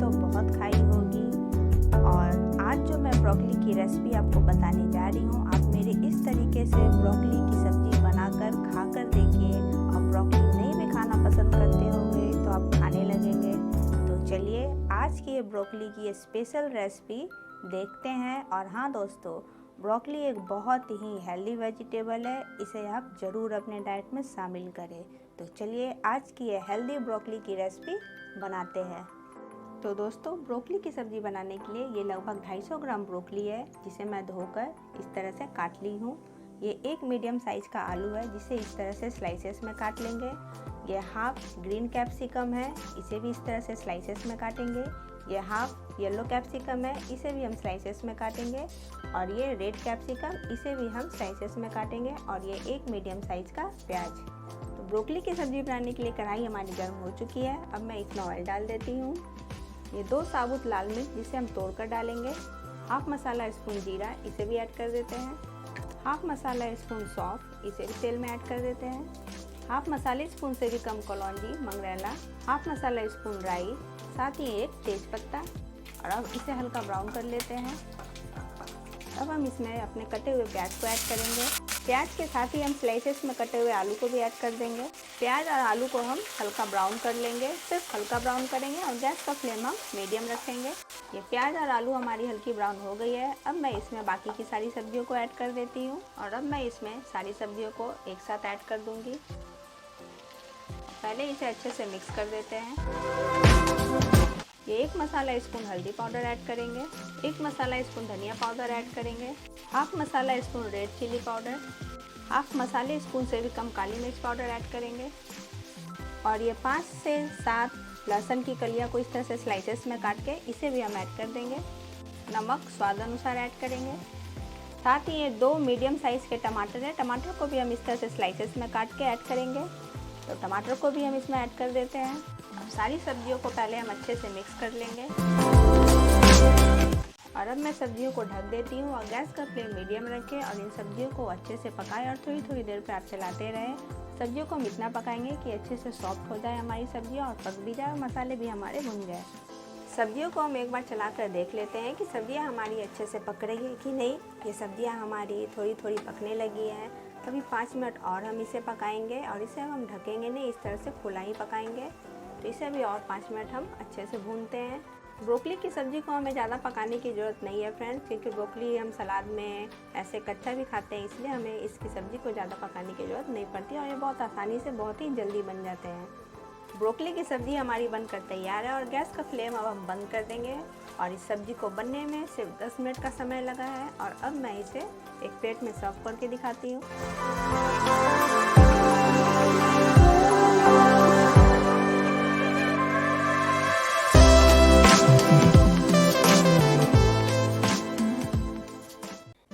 तो बहुत खाई होगी। और आज जो मैं ब्रोकली की रेसिपी आपको बताने जा रही हूँ, आप मेरे इस तरीके से ब्रोकली की सब्ज़ी बनाकर खाकर देखिए। और ब्रोकली नहीं भी खाना पसंद करते होंगे तो आप खाने लगेंगे। तो चलिए आज की ये ब्रोकली की ये स्पेशल रेसिपी देखते हैं। और हाँ दोस्तों, ब्रोकली एक बहुत ही हेल्दी वेजिटेबल है, इसे आप ज़रूर अपने डाइट में शामिल करें। तो चलिए आज की ये हेल्दी ब्रोकली की रेसिपी बनाते हैं। तो दोस्तों, ब्रोकली की सब्ज़ी बनाने के लिए ये लगभग 250 ग्राम ब्रोकली है, जिसे मैं धोकर इस तरह से काट ली हूँ। ये एक मीडियम साइज़ का आलू है, जिसे इस तरह से स्लाइसेस में काट लेंगे। ये हाफ ग्रीन कैप्सिकम है, इसे भी इस तरह से स्लाइसेस में काटेंगे। ये हाफ येलो कैप्सिकम है, इसे भी हम स्लाइसेस में काटेंगे। और ये रेड कैप्सिकम, इसे भी हम स्लाइसेस में काटेंगे। और ये एक मीडियम साइज़ का प्याज। तो ब्रोकली की सब्ज़ी बनाने के लिए कढ़ाई हमारी गर्म हो चुकी है। अब मैं इसमें ऑयल डाल देती हूँ। ये 2 साबुत लाल मिर्च, जिसे हम तोड़कर डालेंगे। हाफ मसाला स्पून जीरा, इसे भी ऐड कर देते हैं। हाफ मसाला स्पून सौंफ, इसे भी तेल में ऐड कर देते हैं। हाफ मसाले स्पून से भी कम कलौंजी मंगरेला, हाफ मसाला स्पून राई, साथ ही एक तेज पत्ता। और अब इसे हल्का ब्राउन कर लेते हैं। अब हम इसमें अपने कटे हुए प्याज को ऐड करेंगे। प्याज के साथ ही हम स्लाइसेस में कटे हुए आलू को भी ऐड कर देंगे। प्याज और आलू को हम हल्का ब्राउन कर लेंगे, सिर्फ हल्का ब्राउन करेंगे और गैस का फ्लेम हम मीडियम रखेंगे। ये प्याज और आलू हमारी हल्की ब्राउन हो गई है। अब मैं इसमें बाकी की सारी सब्जियों को ऐड कर देती हूँ। और अब मैं इसमें सारी सब्जियों को एक साथ ऐड कर दूँगी। पहले इसे अच्छे से मिक्स कर देते हैं। ये 1 मसाला स्पून हल्दी पाउडर ऐड करेंगे, 1 मसाला स्पून धनिया पाउडर ऐड करेंगे, half masala spoon red chilli powder, half मसाले स्पून से भी कम काली मिर्च पाउडर ऐड करेंगे। और ये 5 से 7 लहसुन की कलियां को इस तरह से स्लाइसेस में काट के इसे भी हम ऐड कर देंगे। नमक स्वाद अनुसार ऐड करेंगे। साथ ही ये 2 मीडियम साइज़ के टमाटर है, टमाटर को भी हम इस तरह से स्लाइसेस में काट के ऐड करेंगे। तो टमाटर को भी हम इसमें ऐड कर देते हैं। अब सारी सब्जियों को पहले हम अच्छे से मिक्स कर लेंगे। और अब मैं सब्जियों को ढक देती हूँ और गैस का फ्लेम मीडियम रखें और इन सब्जियों को अच्छे से पकाएं और थोड़ी थोड़ी देर पर आप चलाते रहें। सब्जियों को हम इतना पकाएंगे कि अच्छे से सॉफ्ट हो जाए हमारी सब्जियाँ और पक भी जाए और मसाले भी हमारे भुन जाए। सब्जियों को हम एक बार चलाकर देख लेते हैं कि सब्जियाँ हमारी अच्छे से पक रही है कि नहीं। ये सब्जियाँ हमारी थोड़ी थोड़ी पकने लगी हैं। अभी 5 मिनट और हम इसे पकाएंगे और इसे हम ढकेंगे नहीं, इस तरह से खुला ही पकाएंगे। तो इसे भी और 5 मिनट हम अच्छे से भूनते हैं। ब्रोकली की सब्ज़ी को हमें ज़्यादा पकाने की ज़रूरत नहीं है फ्रेंड्स, क्योंकि ब्रोकली हम सलाद में ऐसे कच्चा भी खाते हैं, इसलिए हमें इसकी सब्ज़ी को ज़्यादा पकाने की ज़रूरत नहीं पड़ती और ये बहुत आसानी से बहुत ही जल्दी बन जाते हैं। ब्रोकली की सब्ज़ी हमारी बनकर तैयार है और गैस का फ्लेम अब हम बंद कर देंगे। और इस सब्ज़ी को बनने में सिर्फ 10 मिनट का समय लगा है। और अब मैं इसे एक प्लेट में सर्व करके दिखाती हूँ।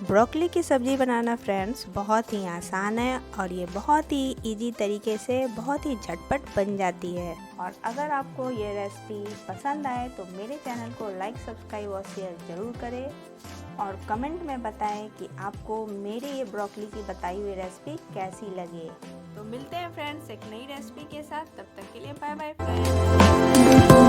ब्रोकली की सब्ज़ी बनाना फ्रेंड्स बहुत ही आसान है और ये बहुत ही इजी तरीके से बहुत ही झटपट बन जाती है। और अगर आपको ये रेसिपी पसंद आए तो मेरे चैनल को लाइक, सब्सक्राइब और शेयर ज़रूर करें। और कमेंट में बताएं कि आपको मेरी ये ब्रोकली की बताई हुई रेसिपी कैसी लगे। तो मिलते हैं फ्रेंड्स एक नई रेसिपी के साथ, तब तक के लिए बाय बाय फ्रेंड्स।